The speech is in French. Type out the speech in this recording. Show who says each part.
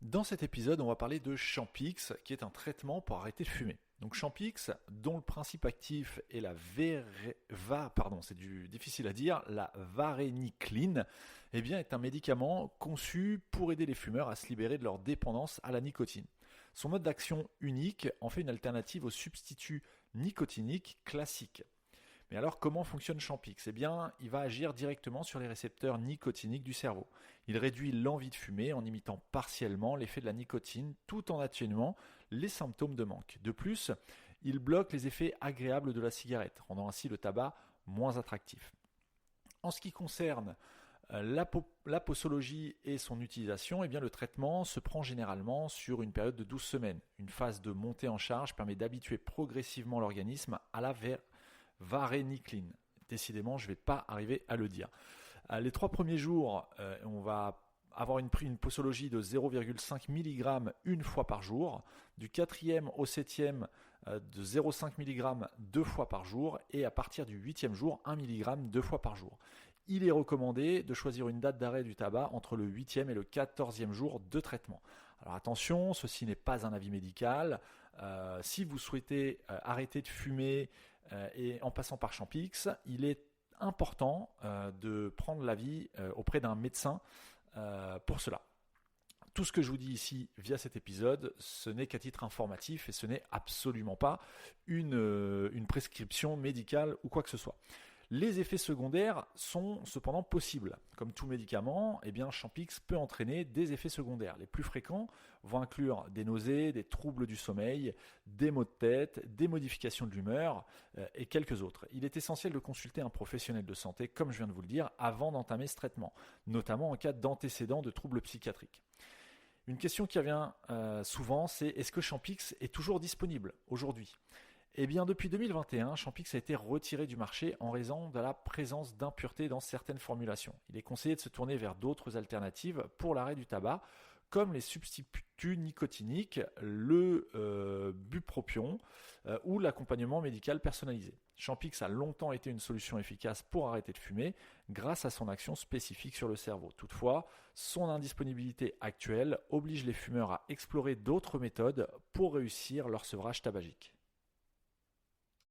Speaker 1: Dans cet épisode, on va parler de Champix, qui est un traitement pour arrêter de fumer. Donc Champix, dont le principe actif est difficile à dire, la varénicline, eh bien, est un médicament conçu pour aider les fumeurs à se libérer de leur dépendance à la nicotine. Son mode d'action unique en fait une alternative au substitut nicotinique classique. Mais alors, comment fonctionne Champix? Eh bien, il va agir directement sur les récepteurs nicotiniques du cerveau. Il réduit l'envie de fumer en imitant partiellement l'effet de la nicotine tout en atténuant les symptômes de manque. De plus, il bloque les effets agréables de la cigarette, rendant ainsi le tabac moins attractif. En ce qui concerne la posologie et son utilisation, eh bien, le traitement se prend généralement sur une période de 12 semaines. Une phase de montée en charge permet d'habituer progressivement l'organisme à la varénicline. Décidément, je ne vais pas arriver à le dire. Les 3 premiers jours, on va avoir une posologie de 0,5 mg une fois par jour, du 4e au 7e de 0,5 mg 2 fois par jour, et à partir du 8e jour, 1 mg 2 fois par jour. Il est recommandé de choisir une date d'arrêt du tabac entre le 8e et le 14e jour de traitement. Alors attention, ceci n'est pas un avis médical. Si vous souhaitez arrêter de fumer et en passant par Champix, il est important de prendre l'avis auprès d'un médecin pour cela. Tout ce que je vous dis ici via cet épisode, ce n'est qu'à titre informatif et ce n'est absolument pas une prescription médicale ou quoi que ce soit. Les effets secondaires sont cependant possibles. Comme tout médicament, eh bien, Champix peut entraîner des effets secondaires. Les plus fréquents vont inclure des nausées, des troubles du sommeil, des maux de tête, des modifications de l'humeur et quelques autres. Il est essentiel de consulter un professionnel de santé, comme je viens de vous le dire, avant d'entamer ce traitement, notamment en cas d'antécédents de troubles psychiatriques. Une question qui revient souvent, c'est est-ce que Champix est toujours disponible aujourd'hui ? Eh bien, depuis 2021, Champix a été retiré du marché en raison de la présence d'impuretés dans certaines formulations. Il est conseillé de se tourner vers d'autres alternatives pour l'arrêt du tabac, comme les substituts nicotiniques, le bupropion ou l'accompagnement médical personnalisé. Champix a longtemps été une solution efficace pour arrêter de fumer grâce à son action spécifique sur le cerveau. Toutefois, son indisponibilité actuelle oblige les fumeurs à explorer d'autres méthodes pour réussir leur sevrage tabagique.